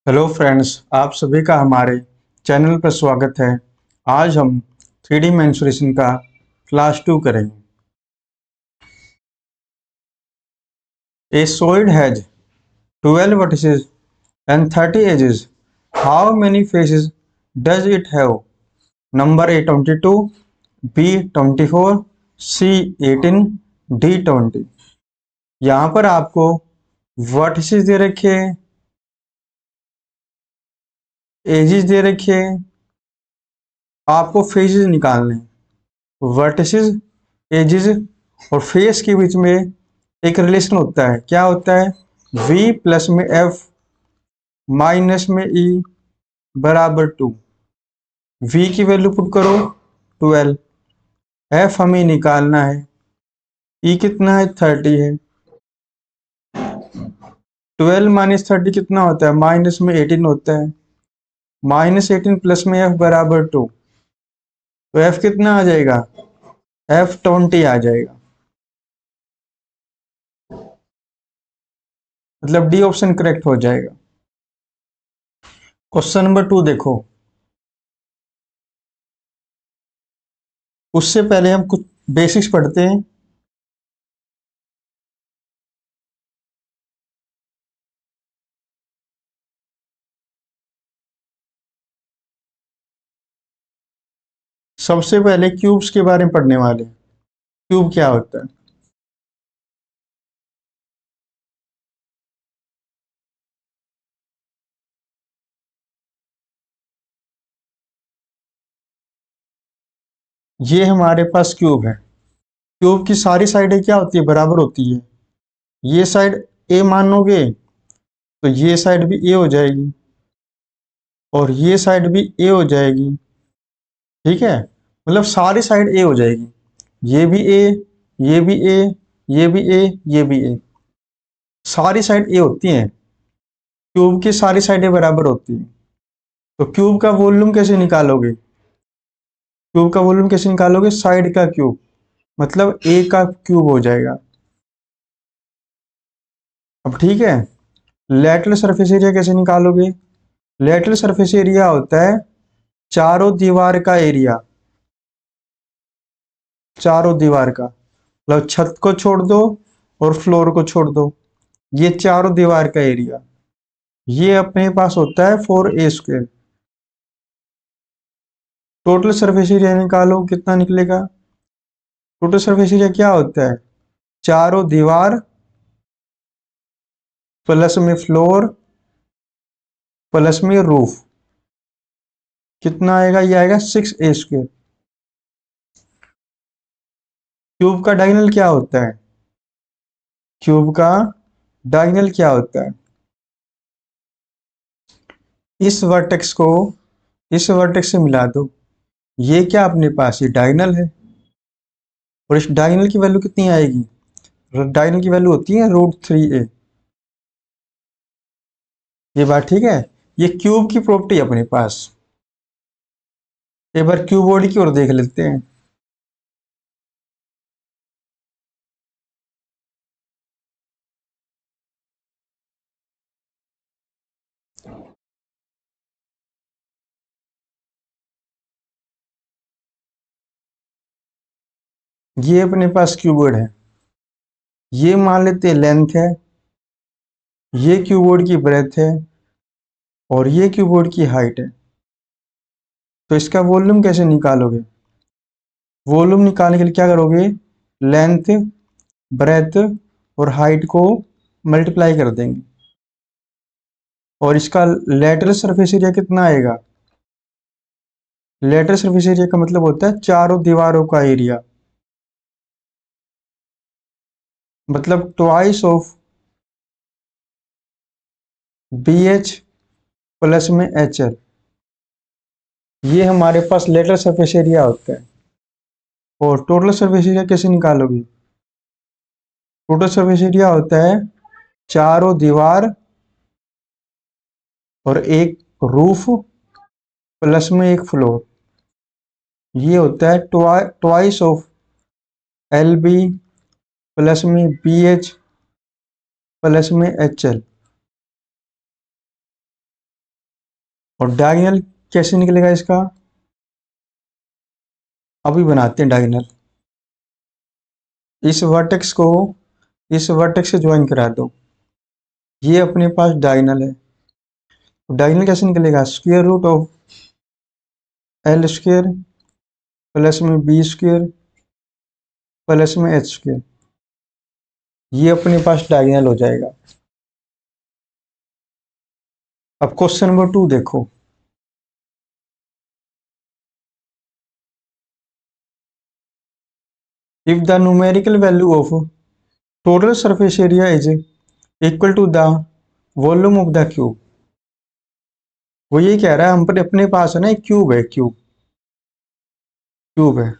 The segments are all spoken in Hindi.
हेलो फ्रेंड्स, आप सभी का हमारे चैनल पर स्वागत है। आज हम 3D मेंसुरेशन का क्लास 2 करेंगे। ए solid has 12 vertices and 30 edges. How many faces does it have? Number A 22, B 24, C 18, D 20। यहाँ पर आपको वर्टिसेस दे रखे हैं, एजेस दे रखे हैं, आपको फेसेस निकालने हैं। वर्टिसेस, एजेस और फेस के बीच में एक रिलेशन होता है। क्या होता है? v प्लस में f माइनस में e बराबर 2। v की वैल्यू पुट करो 12, f हमें निकालना है, e कितना है 30 है। 12 माइनस 30 कितना होता है? माइनस में 18 होता है। माइनस 18 प्लस में f बराबर 2, तो f कितना आ जाएगा? f 20 आ जाएगा। मतलब डी ऑप्शन करेक्ट हो जाएगा। क्वेश्चन नंबर 2 देखो। उससे पहले हम कुछ बेसिक्स पढ़ते हैं। सबसे पहले क्यूब्स के बारे में पढ़ने वाले। क्यूब क्या होता है? ये हमारे पास क्यूब है। क्यूब की सारी साइडें क्या होती है? बराबर होती है। ये साइड ए मानोगे तो ये साइड भी ए हो जाएगी और ये साइड भी ए हो जाएगी। ठीक है, मतलब सारी साइड ए हो जाएगी। ये भी ए, ये भी ए, ये भी ए, ये भी ए। सारी साइड ए होती हैं। क्यूब की सारी साइडें बराबर होती हैं। तो क्यूब का वॉल्यूम कैसे निकालोगे? क्यूब का वॉल्यूम कैसे निकालोगे? साइड का क्यूब, मतलब ए का क्यूब हो जाएगा। अब ठीक है, लेटरल सरफेस एरिया कैसे निकालोगे? लेटरल सरफेस एरिया होता है चारों दीवार का एरिया। चारों दीवार का मतलब छत को छोड़ दो और फ्लोर को छोड़ दो, ये चारों दीवार का एरिया। ये अपने पास होता है 4a²। टोटल सरफेस एरिया निकालो, कितना निकलेगा? टोटल सरफेस एरिया क्या होता है? चारों दीवार प्लस में फ्लोर प्लस में रूफ। कितना आएगा? ये आएगा 6a²। क्यूब का डायगोनल क्या होता है? क्यूब का डायगोनल क्या होता है? इस वर्टेक्स को इस वर्टेक्स से मिला दो। ये क्या अपने पास? ये डायगोनल है और इस डायगोनल की वैल्यू कितनी आएगी? डायगोनल की वैल्यू होती है √3a। ये बात ठीक है। ये क्यूब की प्रॉपर्टी है अपने पास। एक बार क्यूब बॉडी की ओर देख लेते हैं। ये अपने पास क्यूबॉइड है। ये मान लेते हैं लेंथ है, ये क्यूबॉइड की ब्रेथ है और ये क्यूबॉइड की हाइट है। तो इसका वॉल्यूम कैसे निकालोगे? वॉल्यूम निकालने के लिए क्या करोगे? लेंथ, ब्रेथ और हाइट को मल्टीप्लाई कर देंगे और इसका लेटरल सरफेस एरिया कितना आएगा? लेटरल सरफेस एरिया का मतलब होता है चारों दीवारों का एरिया, मतलब twice of B H plus में एच एल। ये हमारे पास लेटरल सरफेस एरिया होता है। और टोटल सरफेस एरिया कैसे निकालोगे? टोटल सरफेस एरिया होता है चारों दीवार और एक रूफ प्लस में एक फ्लोर। ये होता है twice of L B plus में बी एच प्लस में एच एल। और डायगोनल कैसे निकलेगा इसका, अभी बनाते हैं डायगोनल। इस वर्टेक्स को इस वर्टेक्स से ज्वाइन करा दो, ये अपने पास डायगोनल है। डायगोनल कैसे निकलेगा, square root of L square plus में बी स्क्वायर प्लस में एच स्क्वायर, ये अपने पास डायगोनल हो जाएगा। अब क्वेश्चन नंबर 2 देखो। If the numerical value of total surface area is equal to the volume of the cube, वो ये कह रहा है हम पर अपने पास है ना एक क्यूब है, क्यूब है।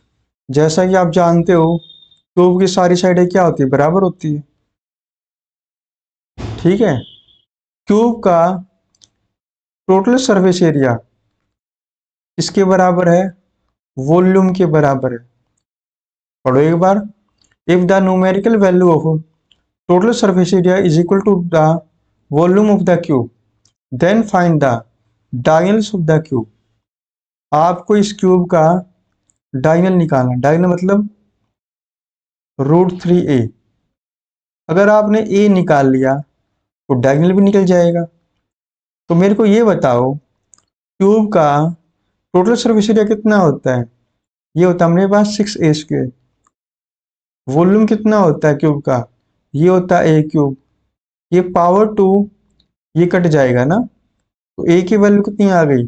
जैसा कि आप जानते हो क्यूब की सारी साइडें क्या होती है, बराबर होती है, ठीक है। क्यूब का टोटल सरफेस एरिया किसके बराबर है, वॉल्यूम के बराबर है। पढ़ो एक बार। If the numerical value of total surface area is equal to the volume of the cube then find the diagonals of the cube. आपको इस क्यूब का डायगोनल निकालना, डायगोनल मतलब √3a। अगर आपने a निकाल लिया तो डायगोनल भी निकल जाएगा। तो मेरे को ये बताओ क्यूब का टोटल सरफेस एरिया कितना होता है, ये होता है हमारे पास 6a²। वॉल्यूम कितना होता है क्यूब का, ये होता है a क्यूब। ये पावर 2 ये कट जाएगा ना, तो a की वैल्यू कितनी आ गई,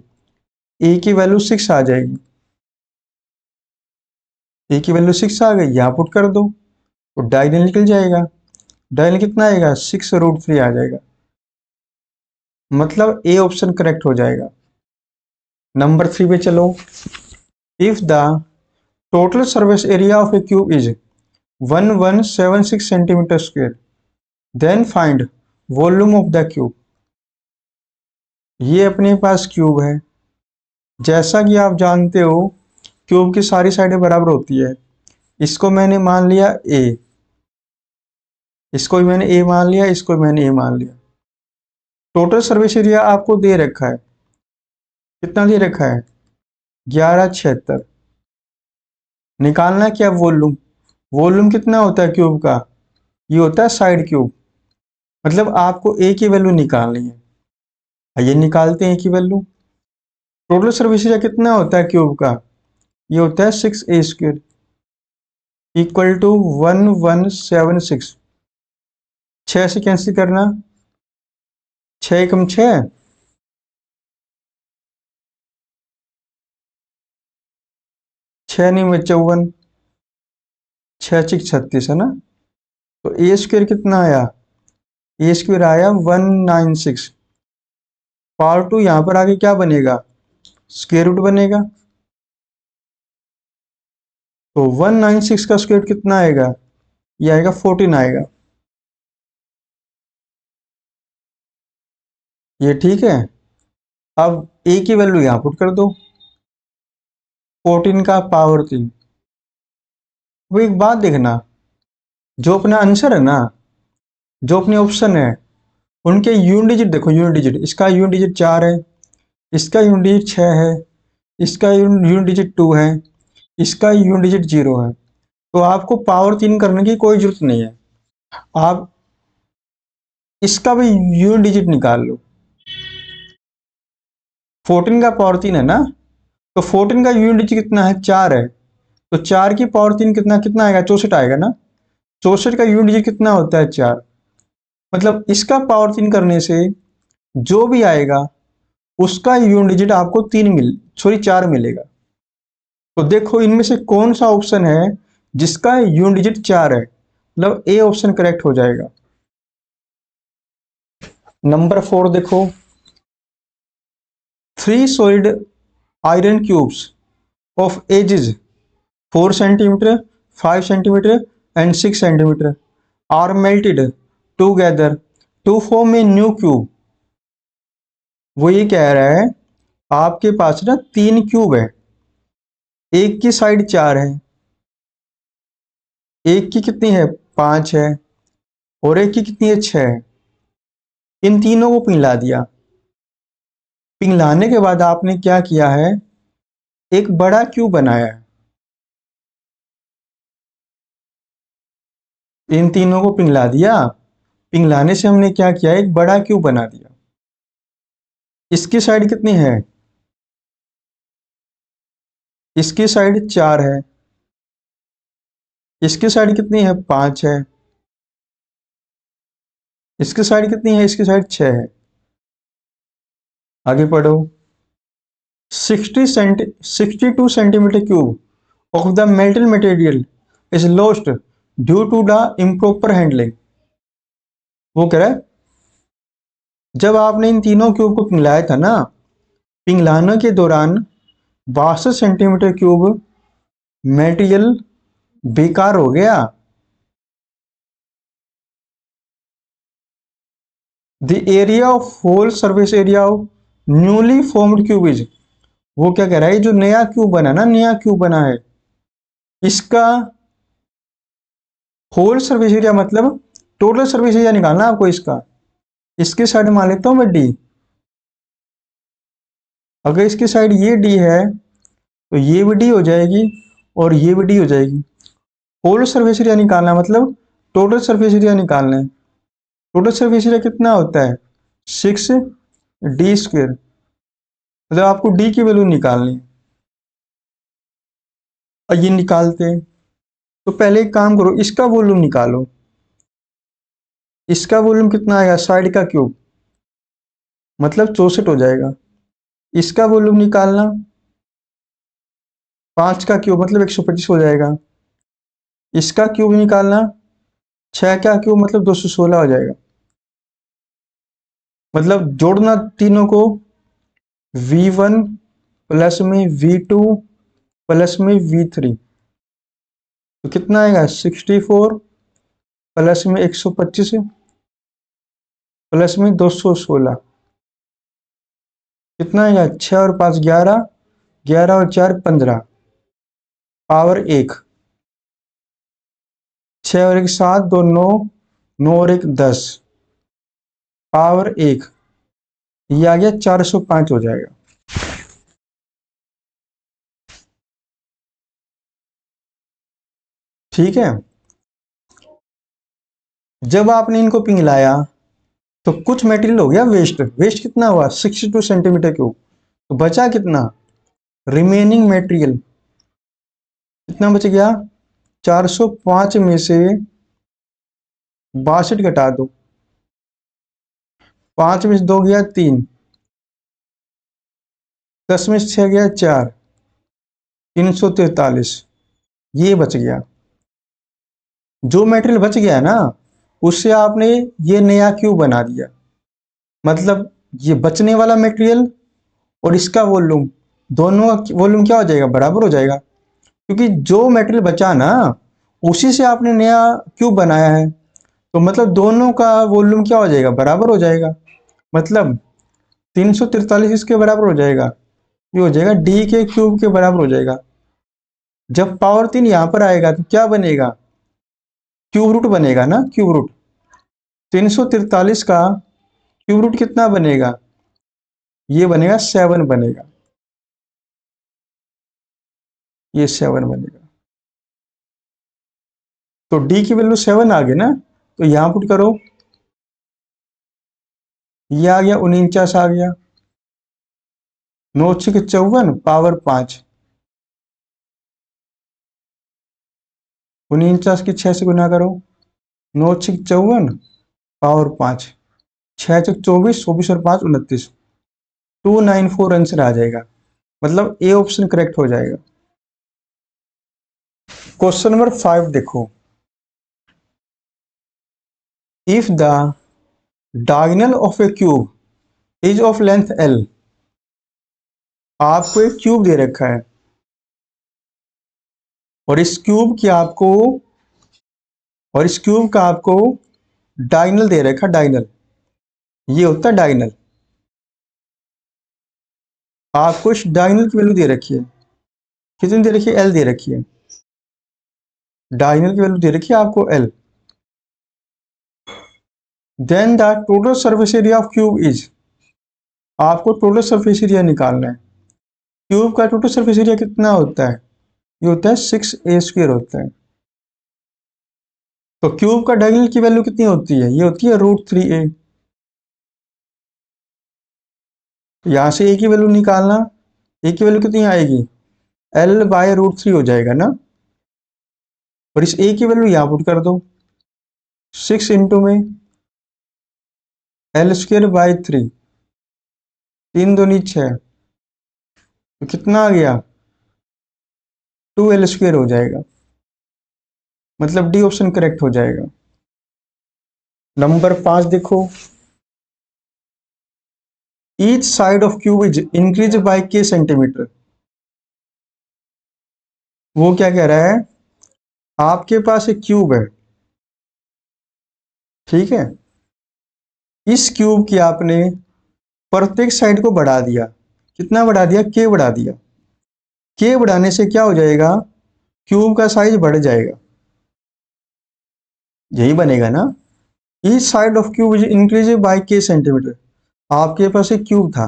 a की वैल्यू 6 आ जाएगी। a की वैल्यू 6 आ गई, यहाँ पुट कर दो तो डायगोनल निकल जाएगा। डायगोनल कितना आएगा, 6√3 आ जाएगा। मतलब ए ऑप्शन करेक्ट हो जाएगा। नंबर 3 पे चलो। If the total surface area of a cube is 1176 centimetre square then find volume of the cube. ये अपने पास क्यूब है। जैसा कि आप जानते हो क्यूब की सारी साइडें बराबर होती है। इसको मैंने मान लिया ए, इसको भी मैंने ए मान लिया, इसको भी मैंने ए मान लिया। टोटल सरफेस एरिया आपको दे रखा है, कितना दे रखा है, 1176। निकालना क्या, वॉल्यूम। वॉल्यूम कितना होता है क्यूब का, ये होता है साइड क्यूब। मतलब आपको ए की वैल्यू निकालनी है, ये निकालते हैं ए की वैल्यू। टोटल सरफेस एरिया कितना होता है क्यूब का, ये होता है 6a² इक्वल टू 1176। 6 से कैंसिल करना, 6 एकम 6, 6 नहीं में 54, 6 36 है ना। तो a² कितना आया, a² आया 196। पावर 2 यहाँ पर आगे क्या बनेगा, स्क्वायर रूट बनेगा। तो 196 का स्क्वायर रूट कितना आएगा, ये आएगा 14 आएगा। ये ठीक है। अब a की वैल्यू यहाँ पुट कर दो, 14 का पावर 3। वो एक बात देखना, जो अपना आंसर है ना, जो अपने ऑप्शन है उनके यूनिट डिजिट देखो, यूनिट डिजिट। इसका यूनिट डिजिट 4 है, इसका यूनिट डिजिट 6 है, इसका यूनिट डिजिट 2 है, इसका यूनिट डिजिट 0 है। तो आपको पावर 3 करने की कोई जरूरत नहीं है, आप इसका भी यूनिट डिजिट निकाल लो। 14 का पावर 3 है ना, तो 14 का यूनिट डिजिट कितना है, 4 है। तो 4 की पावर 3 कितना कितना आएगा, 64 आएगा ना। 64 का यूनिट डिजिट कितना होता है, 4। मतलब इसका पावर 3 करने से जो भी आएगा उसका यूनिट डिजिट आपको 4 मिलेगा। तो देखो इनमें से कौन सा ऑप्शन है जिसका यूनिट डिजिट 4 है, मतलब ए ऑप्शन करेक्ट हो जाएगा। नंबर 4 देखो। 3 solid iron cubes of edges 4 centimetre, 5 centimetre and 6 centimetre are melted together to form a new cube. वो ये कह रहा है आपके पास ना 3 क्यूब है, एक की साइड 4 है, एक की कितनी है 5 है, और एक की कितनी है 6 है। इन तीनों को पिघला दिया। पिघलाने के बाद आपने क्या किया है, एक बड़ा क्यूब बनाया है। इन तीनों को पिघला दिया, पिघलाने से हमने क्या किया, एक बड़ा क्यूब बना दिया। इसकी साइड कितनी है, इसकी साइड 4 है, इसकी साइड कितनी है, 5 है, इसकी साइड कितनी है, इसकी साइड 6 है। आगे पढ़ो। 62 centimetre cube of the metal material is lost due to the improper handling। वो कह रहा है जब आपने इन तीनों क्यूब को पिघलाया था ना, पिघलाने के दौरान 62 सेंटीमीटर क्यूब मेटेरियल बेकार हो गया। The area of whole surface area of newly formed cube is, वो क्या कह रहा है, जो नया क्यूब बना ना, नया क्यूब बना है, इसका होल सरफेस एरिया मतलब टोटल सरफेस एरिया निकालना आपको इसका। इसकी साइड मान लेता हूं मैं डी। अगर इसकी साइड ये डी है तो ये भी डी हो जाएगी और ये भी डी हो जाएगी। होल सरफेस एरिया निकालना मतलब टोटल सरफेस एरिया निकालना है। टोटल सरफेस एरिया कितना होता है, 6d²। मतलब आपको डी की वैल्यू निकालनी है। और ये निकालते हैं तो पहले एक काम करो, इसका वॉल्यूम निकालो। इसका वॉल्यूम कितना आएगा, साइड का क्यूब मतलब 64 हो जाएगा। इसका वॉल्यूम निकालना, 5 का क्यूब मतलब 125 हो जाएगा। इसका क्यूब निकालना, 6 का क्यूब मतलब 216 हो जाएगा। मतलब जोड़ना तीनों को, V1 प्लस में V2 प्लस में V3 तो कितना आएगा, 64 प्लस में 125 प्लस में 216 कितना आएगा, 6 और 5 11, 11 और 4 15, पावर 1, 6 और 1 7, 2 9, 9 और 1 10, पावर 1, ये आ गया 405 हो जाएगा। ठीक है। जब आपने इनको पिघलाया तो कुछ मटेरियल हो गया वेस्ट। वेस्ट कितना हुआ, 62 सेंटीमीटर क्यूब। तो बचा कितना, रिमेनिंग मटेरियल कितना बच गया, 405 में से 62 घटा दो, 5 में से 2 गया 3, 10 में से 6 गया 4, 343, ये बच गया। जो मटेरियल बच गया ना उससे आपने ये नया क्यूब बना दिया। मतलब ये बचने वाला मटेरियल और इसका वॉल्यूम, दोनों का वॉल्यूम क्या हो जाएगा, बराबर हो जाएगा। क्योंकि जो मटेरियल बचा ना उसी से आपने नया क्यूब बनाया है, तो मतलब दोनों का वॉल्यूम क्या हो जाएगा, बराबर हो जाएगा। मतलब 343 इसके बराबर हो जाएगा, ये हो जाएगा डी के क्यूब के बराबर हो जाएगा। जब पावर 3 यहां पर आएगा तो क्या बनेगा, क्यूब रूट बनेगा ना, क्यूब रूट। 343 का क्यूब रूट कितना बनेगा, ये बनेगा 7 बनेगा, ये 7 बनेगा। तो डी की वैल्यू 7 आ गई ना, तो यहां पुट करो, ये आ गया 49 आ गया, 9 6 54 पावर 5, 49 की 6 से गुना करो, 9 6 54 पावर 5, 6 6 24, 24 और 5 29, 294 आंसर आ जाएगा। मतलब ए ऑप्शन करेक्ट हो जाएगा। क्वेश्चन नंबर 5 देखो, if the diagonal of a cube is of length L। आपको एक क्यूब दे रखा है और इस क्यूब की आपको, और इस क्यूब का आपको डायगोनल दे रखा, डायगोनल ये होता है डायगोनल। आपको इस डायगोनल की वैल्यू दे रखी है, कितनी दे रखी है, L दे रखी है। डायगोनल की वैल्यू दे रखी है आपको L। Then the total surface area of cube is, आपको टोटल सरफेस एरिया निकालना है। क्यूब का टोटल सरफेस एरिया कितना होता है? ये होता है 6a² होता है। तो क्यूब का डायगोनल की वैल्यू कितनी होती है? ये होती है √3a। यहां से a की वैल्यू निकालना, a की वैल्यू कितनी आएगी? L/√3 हो जाएगा ना। और इस a की वैल्यू यहां पुट कर दो, 6 इंटू में L²/3, 3 दूनी 6, तो कितना आ गया? 2L² हो जाएगा। मतलब डी ऑप्शन करेक्ट हो जाएगा। नंबर 5 देखो, each side of cube is increase by k centimetre. वो क्या कह रहा है? आपके पास एक क्यूब है, ठीक है। इस क्यूब की आपने प्रत्येक साइड को बढ़ा दिया। कितना बढ़ा दिया? k बढ़ा दिया। k बढ़ाने से क्या हो जाएगा? क्यूब का साइज बढ़ जाएगा, यही बनेगा ना। Each side of cube is increase by k centimetre. आपके पास एक क्यूब था,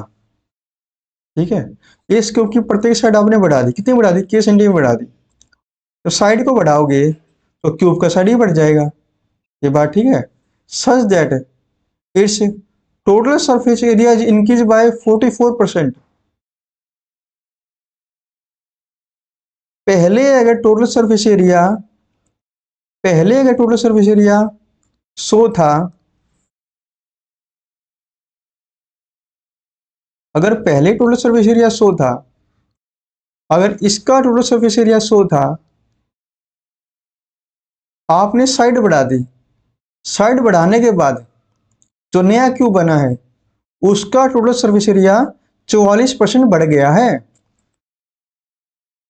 ठीक है। इस क्यूब की प्रत्येक साइड आपने बढ़ा दी। कितनी बढ़ा दी? k सेंटीमीटर बढ़ा दी। तो साइड को बढ़ाओगे तो क्यूब का साइड ही बढ़ जाएगा। ये बात ठीक है। Such that it's total surface area is increase by 44%। पहले अगर टोटल सरफेस एरिया, पहले अगर टोटल सरफेस एरिया 100 था, अगर पहले टोटल सरफेस एरिया 100 था, अगर इसका टोटल सरफेस एरिया 100 था, आपने साइड बढ़ा दी। साइड बढ़ाने के बाद जो नया क्यूब बना है उसका टोटल सरफेस एरिया 44% बढ़ गया है।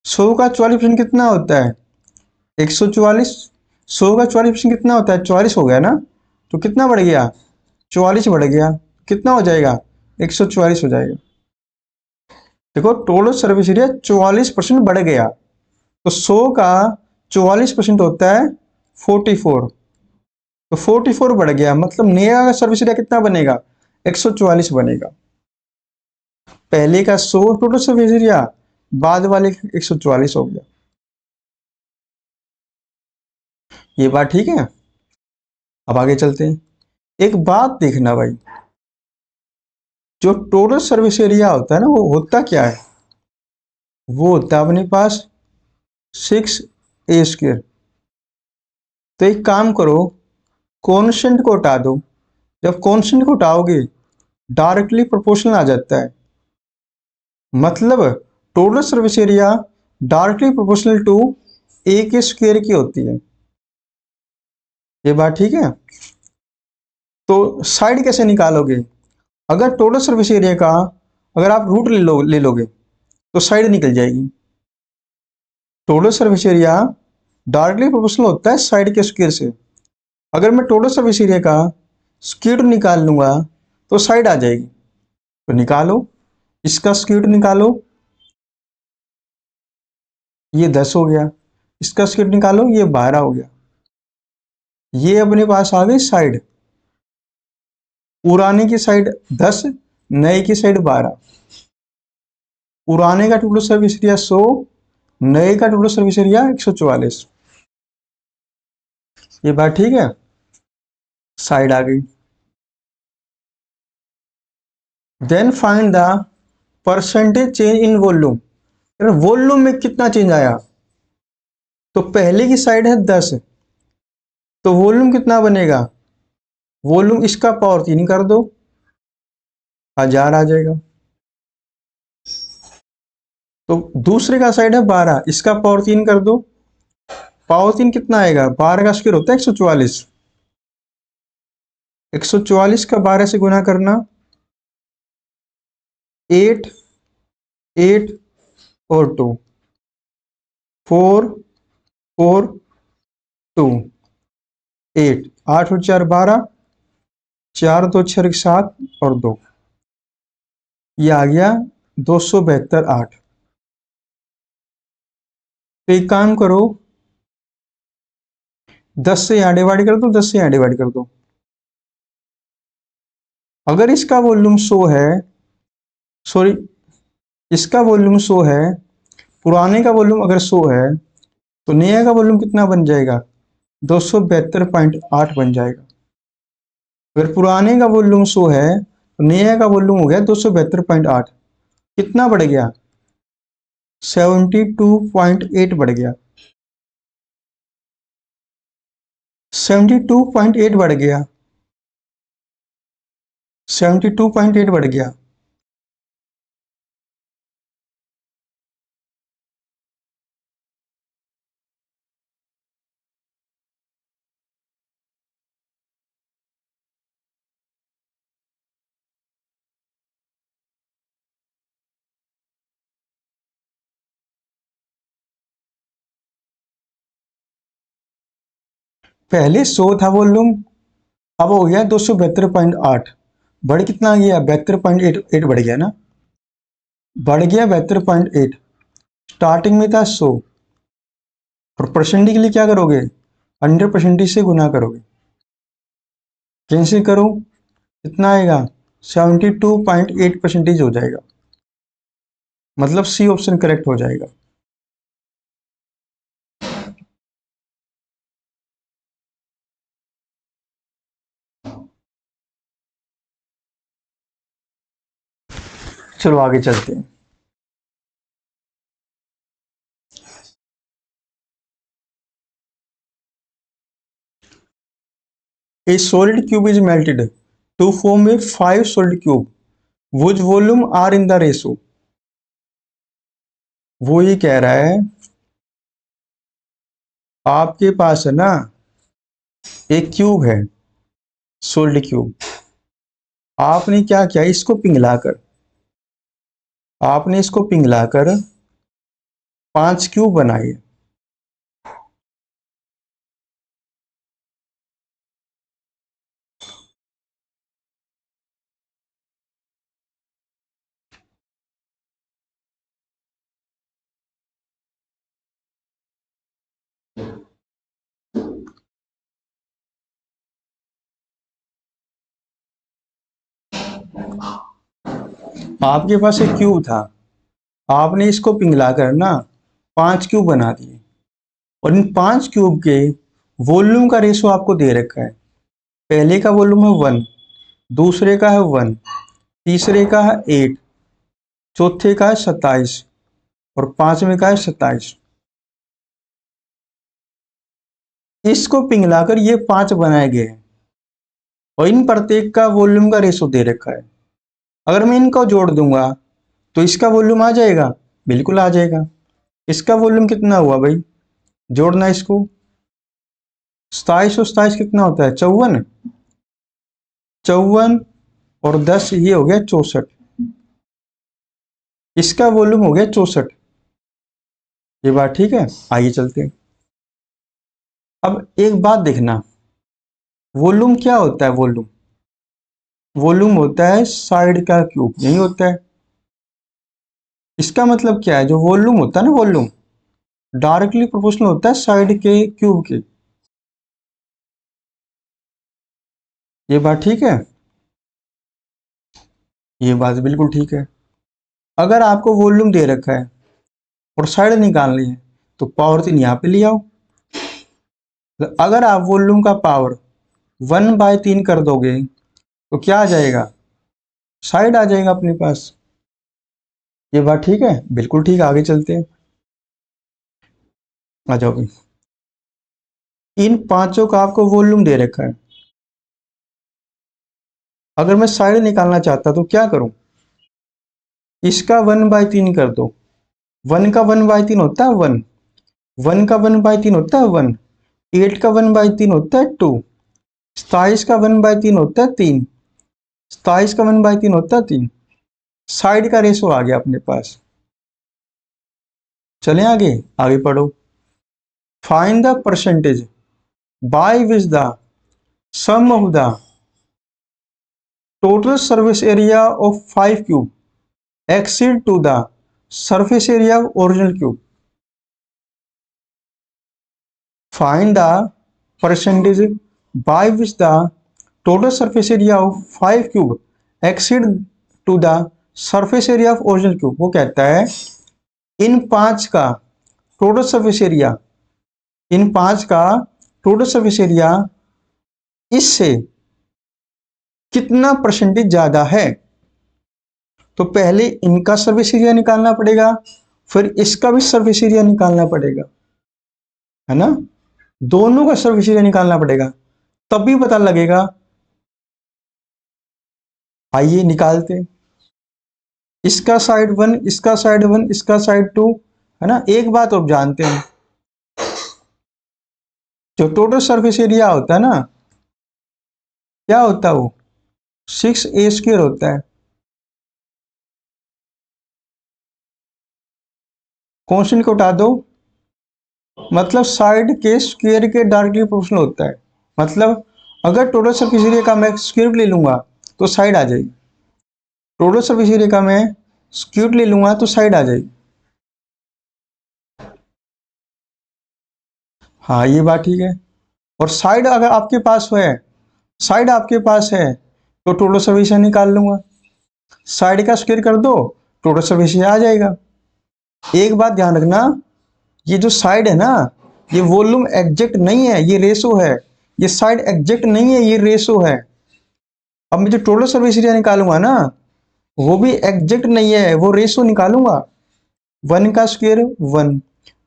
100 का 44% कितना होता है? 144। 100 का 44% कितना होता है? 44 हो गया ना। तो कितना बढ़ गया? 44 बढ़ गया। कितना हो जाएगा? 144 हो जाएगा। देखो टोटल सरफेस एरिया 44% बढ़ गया, तो 100 का 44% होता है 44। तो 44 बढ़ गया, मतलब नया सर्विस एरिया कितना बनेगा? 144 बनेगा। पहले का 100 टोटल सर्विस एरिया, बाद वाले 144 हो गया। ये बात ठीक है। अब आगे चलते हैं। एक बात देखना भाई, जो टोटल सर्विस एरिया होता है ना, वो होता क्या है? वो होता है अपने पास 6a²। तो एक काम करो, कॉन्स्टेंट को हटा दो। जब कॉन्स्टेंट को हटाओगे डायरेक्टली प्रोपोर्शनल आ जाता है। मतलब total surface area directly proportional to a² की होती है। ये बात ठीक है। तो साइड कैसे निकालोगे? अगर टोटल सर्विस एरिया का अगर आप रूट ले लोगे तो साइड निकल जाएगी। Total surface area directly proportional होता है साइड के स्क्वायर से। अगर मैं टोटल सर्विस एरिया का स्क्वायर रूट निकाल लूंगा तो साइड आ जाएगी। तो निकालो, इसका स्क्वायर रूट निकालो, ये 10 हो गया। इसका स्क्वायर रूट निकालो, ये 12 हो गया। ये अपने पास आ गई साइड। पुराने की साइड 10, नए की साइड 12। पुराने का टोटल सर्विस एरिया 100, नए का टोटल सर्विस एरिया 144। ये बात ठीक है। साइड आ गई। Then find the percentage change in volume. Volume में कितना चेंज आया? तो पहले की साइड है 10, तो वॉल्यूम कितना बनेगा? वॉल्यूम इसका पावर 3 कर दो, 1000 आ जाएगा। तो दूसरे का साइड है 12, इसका पावर 3 कर दो, पावर 3 कितना आएगा? 12 का स्क्वायर होता है 144। 144 का 12 से गुना करना, 8, 8 और 2, 4, 4, 2, 8, 8 और 4 12, 4 2 6 7 और 2, ये आ गया 272 8। तो एक काम करो, 10 से यहाँ डिवाइड कर दो, 10 से यहाँ डिवाइड कर दो। अगर इसका वॉल्यूम 100 है सॉरी, इसका वॉल्यूम 100 है, पुराने का वॉल्यूम अगर 100 है तो नया का वॉल्यूम कितना बन जाएगा? 272.8 बन जाएगा। अगर पुराने का वॉल्यूम 100 है तो नया का वॉल्यूम हो गया 272.8। कितना बढ़ गया? 72.8 बढ़ गया। 72.8 बढ़ गया। 72.8 बढ़ गया। पहले 100 था वॉल्यूम, अब हो गया 272.8। बढ़ कितना गया? 72.8 बढ़ गया ना, बढ़ गया 72.8। स्टार्टिंग में था 100 और परसेंटेज के लिए क्या करोगे? 100% से गुना करोगे। कैसे करो? कितना आएगा? 72.8% हो जाएगा, मतलब सी ऑप्शन करेक्ट हो जाएगा। चलो आगे चलते हैं। A solid cube is melted to form a 5 solid cube whose volume are in the ratio। वो ये कह रहा है, आपके पास है ना एक क्यूब है, सोल्ड क्यूब। आपने क्या किया? इसको पिघलाकर, आपने इसको पिघलाकर 5 क्यूब बनाए। आपके पास एक क्यूब था, आपने इसको पिघलाकर ना 5 क्यूब बना दिए, और इन 5 क्यूब के वॉल्यूम का रेशो आपको दे रखा है। पहले का वॉल्यूम है 1, दूसरे का है 1, तीसरे का है 8, चौथे का है 27 और पांचवें का है 27। इसको पिघलाकर ये 5 बनाए गए हैं और इन प्रत्येक का वॉल्यूम का रेशो दे रखा है। अगर मैं इनको जोड़ दूंगा तो इसका वॉल्यूम आ जाएगा? बिल्कुल आ जाएगा। इसका वॉल्यूम कितना हुआ भाई? जोड़ना इसको, 27 और 27 कितना होता है? 54। 54 और 10 ये हो गया 64। इसका वॉल्यूम हो गया 64। ये बात ठीक है? आइए चलते हैं। अब एक बात देखना, वॉल्यूम क्या होता है? वॉल्यूम, वॉल्यूम होता है साइड का क्यूब, यही होता है। इसका मतलब क्या है? जो वॉल्यूम होता है ना, वॉल्यूम डायरेक्टली प्रोपोर्शनल होता है साइड के क्यूब के। ये बात ठीक है? ये बात बिल्कुल ठीक है। अगर आपको वॉल्यूम दे रखा है और साइड निकालनी है तो पावर 3 यहाँ पे ले आओ। अगर आप वॉल्यूम का पावर 1/3 कर दोगे तो क्या आ जाएगा? साइड आ जाएगा अपने पास। ये बात ठीक है? बिल्कुल ठीक है। आगे चलते हैं, आ जाओ भाई। इन पांचों का आपको वॉल्यूम दे रखा है। अगर मैं साइड निकालना चाहता तो क्या करूं? इसका 1/3 कर दो। 1 का 1/3 होता है 1, 1 का 1/3 होता है 1, 8 का 1/3 होता है 2, 27 का 1/3 होता है 3, 27 का 1/3 होता है 3। साइड का रेशो आ गया अपने पास। चलें आगे, आगे पढ़ो। Find the percentage by which the sum of the total surface area of 5 cube exceed to the surface area of original cube। Find the percentage by which the total surface area of 5 cube exceed to the surface area of original cube, वो कहता है इन 5 का टोटल सरफेस एरिया, इन 5 का टोटल सरफेस एरिया इससे कितना परसेंटेज ज्यादा है। तो पहले इनका सरफेस एरिया निकालना पड़ेगा, फिर इसका भी सरफेस एरिया निकालना पड़ेगा, है ना। दोनों का सरफेस एरिया निकालना पड़ेगा, तब भी पता लगेगा। आइए निकालते हैं। इसका साइड 1, इसका साइड 1, इसका साइड 2, है ना। एक बात अब जानते हैं, जो टोटल सरफेस एरिया होता है ना, क्या होता है वो 6a² होता है। कॉन्स्टेंट को उठा दो, मतलब साइड के स्क्वायर के डायरेक्टली प्रोपोर्शनल होता है। मतलब अगर टोटल सरफेस एरिया का मैं स्क्वायर ले लूंगा तो साइड आ जाएगी, टोटल सरफेस एरिया का मैं स्क्वायर ले लूंगा तो साइड आ जाएगी। हाँ ये बात ठीक है। और साइड अगर आपके पास है, साइड आपके पास है तो टोटल सरफेस एरिया निकाल लूंगा, साइड का स्क्वायर कर दो टोटल सरफेस एरिया आ जाएगा। एक बात ध्यान रखना, ये जो साइड है ना, ये वॉल्यूम एग्जैक्ट नहीं है, ये रेशो है। ये साइड एग्जैक्ट नहीं है, ये रेशो है। अब मैं जो टोटल सरफेस एरिया निकालूंगा ना, वो भी एग्जैक्ट नहीं है, वो रेशो निकालूंगा। 1 का स्क्वायर 1,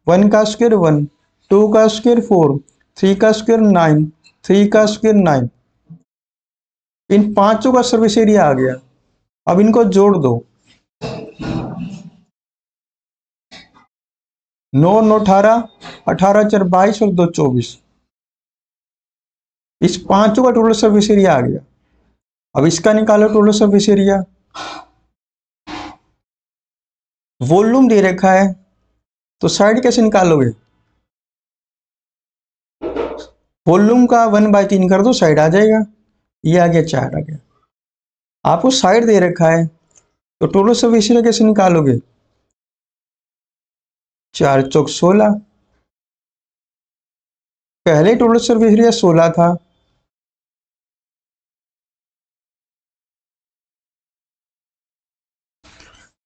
1 का स्क्वायर 1, 2 का स्क्वायर 4, 3 का स्क्वायर 9, 3 का स्क्वायर 9। इन पांचों का सरफेस एरिया आ गया। अब इनको जोड़ दो, 9 9 18, 18 4 22 और 2 24। इस पांचों का टोटल सरफेस एरिया आ गया। अब इसका निकालो टोटल सरफेस एरिया। वॉल्यूम दे रखा है तो साइड कैसे निकालोगे? वॉल्यूम का 1/3 कर दो, साइड आ जाएगा। ये आ गया 4 आ गया। आपको साइड दे रखा है तो टोटल सरफेस एरिया कैसे निकालोगे? 4 चौक 16। पहले टोटल सरफेस एरिया 16 था,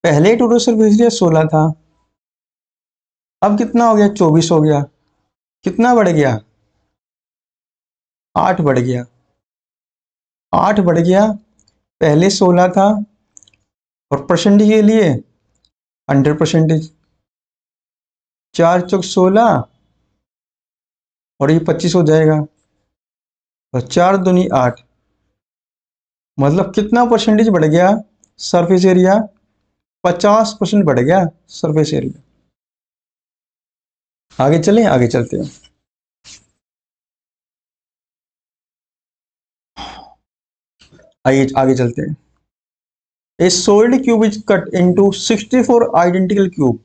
पहले टोटल सरफेस एरिया 16 था। अब कितना हो गया? 24 हो गया। कितना बढ़ गया? 8 बढ़ गया। 8 बढ़ गया, पहले 16 था। और परसेंटेज के लिए 100%। 4 चौक 16 और ये 25 हो जाएगा, और 4 दूनी 8। मतलब कितना परसेंटेज बढ़ गया सरफेस एरिया? 50% बढ़ गया सरफेस एरिया। आगे चलें, आगे चलते हैं। आइए आगे चलते हैं। ए solid cube is cut into 64 identical cube.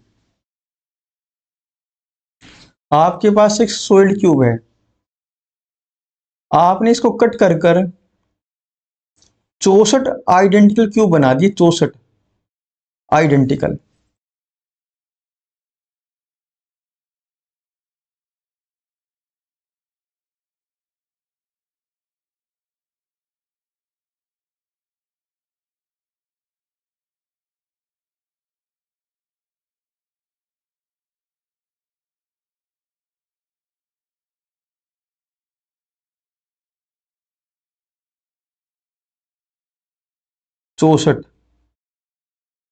आपके पास एक सॉलिड क्यूब है, आपने इसको कट कर कर 64 आइडेंटिकल क्यूब बना दिए। 64 आइडेंटिकल। चौसठ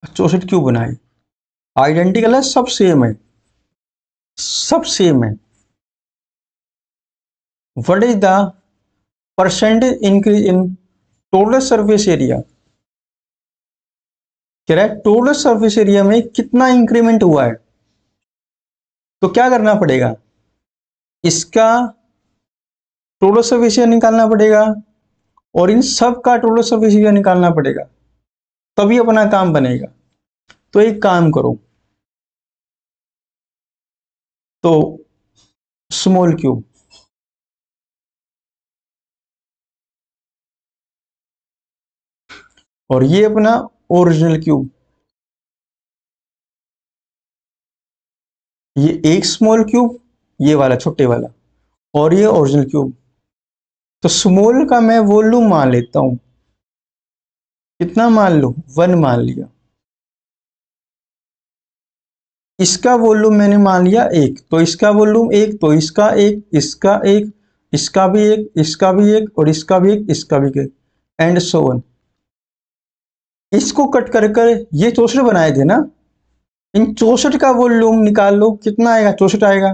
64 क्यूब बनाए, आइडेंटिकल है, सब सेम है, सब सेम है। What is the percentage increase in total surface area? कह रहा है टोटल सरफेस एरिया में कितना इंक्रीमेंट हुआ है। तो क्या करना पड़ेगा? इसका टोटल सरफेस एरिया निकालना पड़ेगा और इन सब का टोटल सरफेस एरिया निकालना पड़ेगा, तभी अपना काम बनेगा। तो एक काम करो, तो स्मॉल क्यूब, और ये अपना ओरिजिनल क्यूब, ये एक स्मॉल क्यूब, ये वाला छोटे वाला, और ये ओरिजिनल क्यूब। तो स्मॉल का मैं वॉल्यूम मान लेता हूं, कितना मान लो? 1 मान लिया। इसका वॉल्यूम मैंने मान लिया एक, तो इसका वॉल्यूम एक, तो इसका एक, इसका एक, इसका भी एक, इसका भी एक, और इसका भी एक, इसका भी एक, एंड सो ऑन। इसको कट कर कर ये 64 बनाए थे ना, इन 64 का वॉल्यूम निकाल लो, कितना आएगा? 64 आएगा।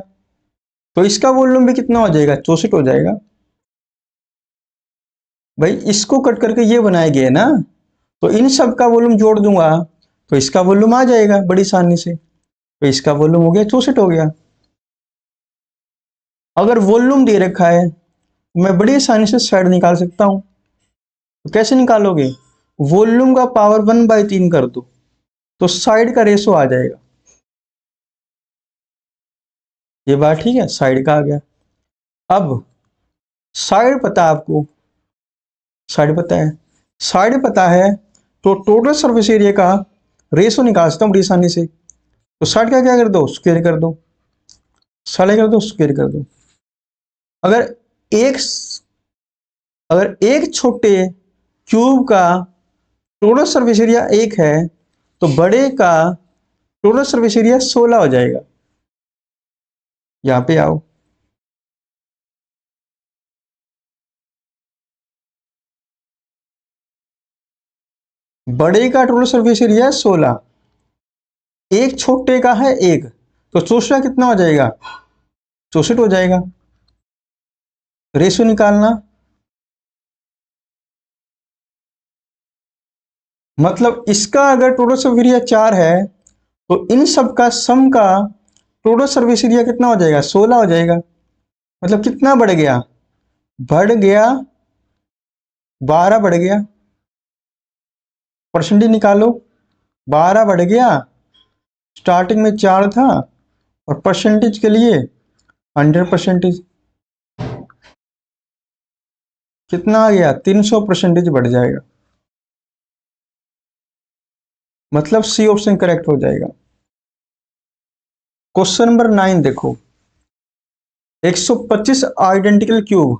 तो इसका वॉल्यूम भी कितना हो जाएगा? 64 हो जाएगा। भाई इसको कट करके ये बनाए गए ना, तो इन सब का वॉल्यूम जोड़ दूंगा तो इसका वॉल्यूम आ जाएगा बड़ी आसानी से। तो इसका वॉल्यूम हो गया 64 हो गया। अगर वॉल्यूम दे रखा है तो मैं बड़ी आसानी से साइड निकाल सकता हूं। तो कैसे निकालोगे? वॉल्यूम का पावर 1/3 कर दो तो साइड का रेशो आ जाएगा। ये बात ठीक है, साइड का आ गया। अब साइड पता है आपको, साइड पता है, साइड पता है तो टोटल सरफेस एरिया का रेशो निकाल सकता हूं बड़ी आसानी से। तो साइड का क्या कर दो? स्क्वायर कर दो, साढ़े कर दो, स्क्वायर कर दो। अगर एक अगर एक छोटे क्यूब का टोटल सरफेस एरिया एक है तो बड़े का टोटल सरफेस एरिया 16 हो जाएगा। यहां पे आओ, बड़े का टोटल सरफेस एरिया 16, एक छोटे का है एक, तो 64 कितना हो जाएगा? 64 हो जाएगा। रेशो निकालना, मतलब इसका अगर टोटल सरफेस एरिया 4 है तो इन सब का सम का टोटल सरफेस एरिया कितना हो जाएगा? 16 हो जाएगा। मतलब कितना बढ़ गया? बढ़ गया 12 बढ़ गया। परसेंटेज निकालो, 12 बढ़ गया। स्टार्टिंग में 4 था और परसेंटेज के लिए 100%। कितना आ गया? 300% बढ़ जाएगा। मतलब सी ऑप्शन करेक्ट हो जाएगा। क्वेश्चन नंबर 9 देखो, 125 identical cube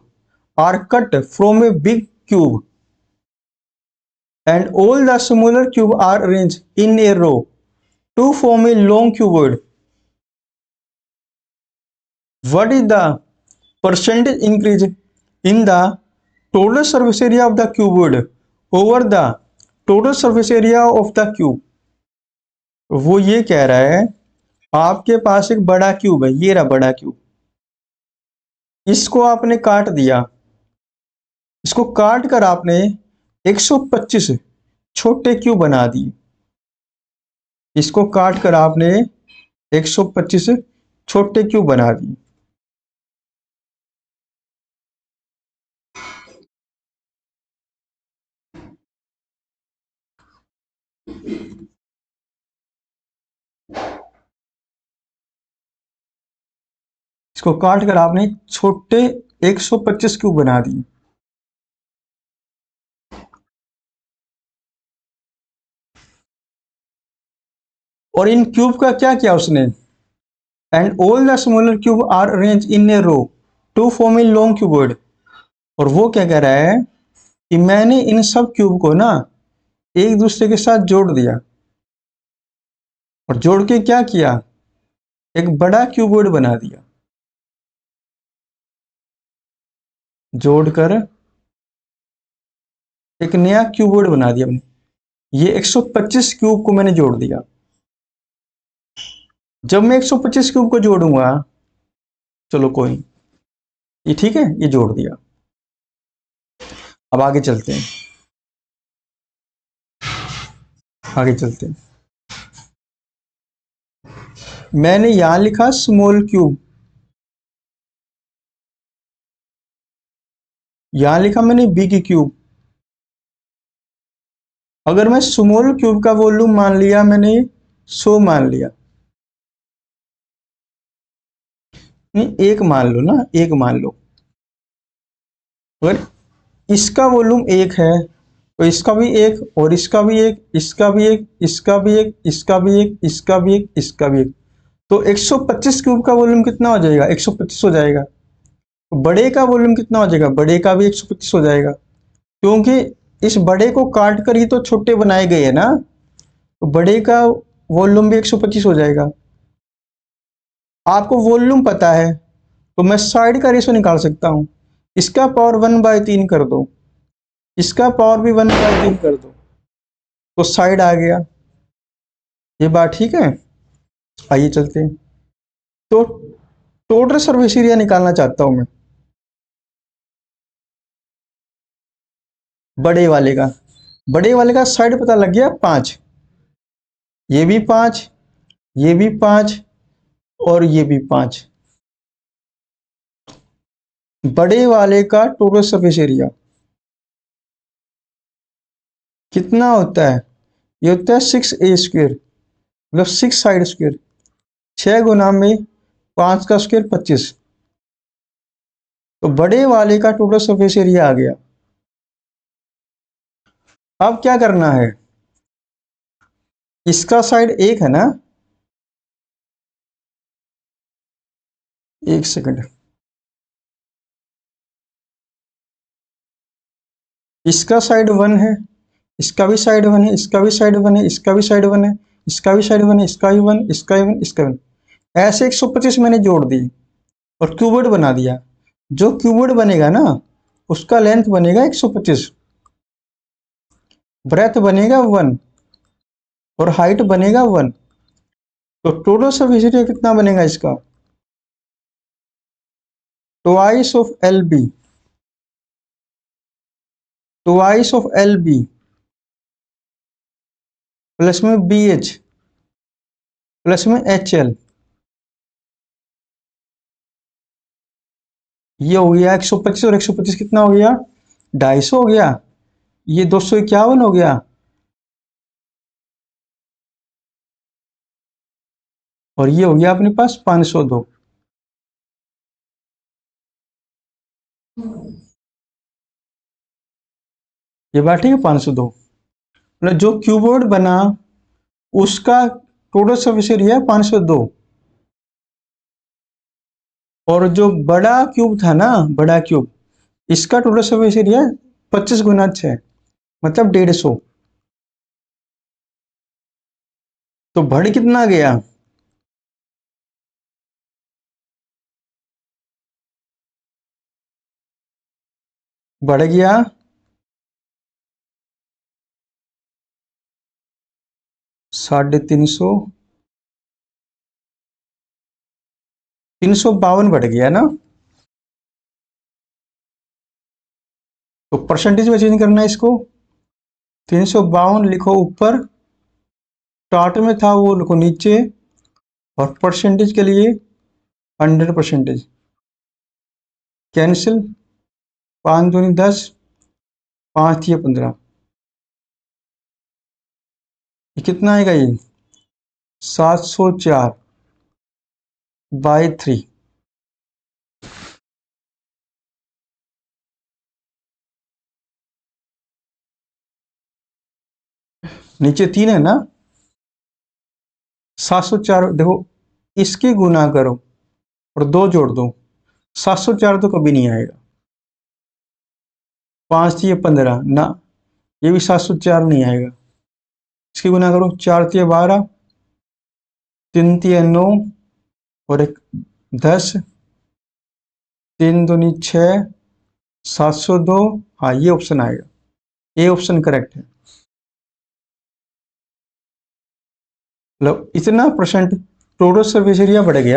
are cut from a big cube and all the smaller cube are arranged in a row to form a long cuboid. What is the percentage increase in the total surface area of the cuboid over the total surface area of the cube? वो ये कह रहा है आपके पास एक बड़ा क्यूब है, ये रहा बड़ा क्यूब, इसको आपने काट दिया, इसको काट कर आपने 125 छोटे क्यूब बना दिए। इसको काट कर आपने 125 छोटे क्यूब बना दिए। इसको काट कर आपने छोटे 125 क्यूब बना दिए। और इन क्यूब का क्या किया उसने? And all the smaller cube are arrange in a row to form a long cuboid. और वो क्या कह रहा है कि मैंने इन सब क्यूब को ना एक दूसरे के साथ जोड़ दिया, और जोड़ के क्या किया? एक बड़ा क्यूबॉइड बना दिया। जोड़कर एक नया क्यूबॉइड बना दिया मैंने। ये 125 क्यूब को मैंने जोड़ दिया। जब मैं 125 क्यूब को जोड़ूंगा, चलो कोई, ये ठीक है, ये जोड़ दिया। अब आगे चलते हैं, आगे चलते हैं। मैंने यहां लिखा स्मॉल क्यूब, यहां लिखा मैंने बिग क्यूब। अगर मैं स्मॉल क्यूब का वॉल्यूम मान लिया मैंने 100 मान लिया, नहीं एक मान लो ना, एक मान लो। अगर इसका वॉल्यूम एक है तो इसका भी एक, और इसका भी एक, इसका भी एक, इसका भी एक, इसका भी एक, इसका भी एक, इसका भी एक, तो 125 क्यूब का वॉल्यूम कितना हो जाएगा? 125 हो जाएगा। तो बड़े का वॉल्यूम कितना हो जाएगा? बड़े का भी 125 हो जाएगा, क्योंकि इस बड़े को काट कर ही तो छोटे बनाए गए हैं ना, तो बड़े का वॉल्यूम भी 125 हो जाएगा। आपको वॉल्यूम पता है तो मैं साइड का रेशो निकाल सकता हूँ। इसका पावर 1/3 कर दो, इसका पावर भी 1/3 कर दो, तो साइड आ गया। ये बात ठीक है। आइए चलते हैं। तो टोटल सरफेस एरिया निकालना चाहता हूं मैं बड़े वाले का साइड पता लग गया 5, ये भी 5, ये भी 5 और ये भी 5। बड़े वाले का टोटल सरफेस एरिया कितना होता है? ये होता है 6a², मतलब 6 साइड स्क्वायर। 6 गुना में 5 का स्क्वायर 25। तो बड़े वाले का टोटल सरफेस एरिया आ गया। अब क्या करना है? इसका साइड 1 है ना, एक सेकंड, इसका साइड 1 है, इसका भी साइड 1 है, इसका भी साइड 1 है, इसका भी साइड 1 है, इसका भी साइड 1 है, इसका भी 1, इसका भी 1, इसका भी 1। ऐसे 125 मैंने जोड़ दी और क्यूबॉइड बना दिया। जो क्यूबॉइड बनेगा ना, उसका लेंथ बनेगा 125, ब्रेथ बनेगा 1 और हाइट बनेगा 1। तो टोटल सरफेस एरिया कितना बनेगा इसका? Twice of L B, twice of L B plus में बी एच प्लस में एच एल। ये हो गया 125 और 125 कितना हो गया? 250 हो गया। ये 251 हो गया और ये हो गया अपने पास 502। ये बात ठीक है। 502 मतलब जो क्यूबॉइड बना उसका टोटल सरफेस एरिया 502, और जो बड़ा क्यूब था ना, बड़ा क्यूब, इसका टोटल सरफेस एरिया 25 गुना 6 मतलब 150। तो बढ़ कितना गया? बढ़ गया 350, 352 बढ़ गया ना। तो परसेंटेज में चेंज करना है इसको। 352 लिखो ऊपर, स्टार्ट में था वो लिखो नीचे, और परसेंटेज के लिए 100%। कैंसिल, 5 दूनी 10, 5 ये 15। ये कितना आएगा? ये 704/3। नीचे 3 है ना, 704 देखो, इसके गुना करो और 2 जोड़ दो। 704 तो कभी नहीं आएगा। 5 ये 15 ना, ये भी 704 नहीं आएगा। इसके गुना करो, 4 12, 3 9 और एक 10, 3 दूनी 6, 702। हाँ ये ऑप्शन आएगा, ये ऑप्शन करेक्ट है। मतलब इतना परसेंट टोटल सरफेस एरिया बढ़ गया।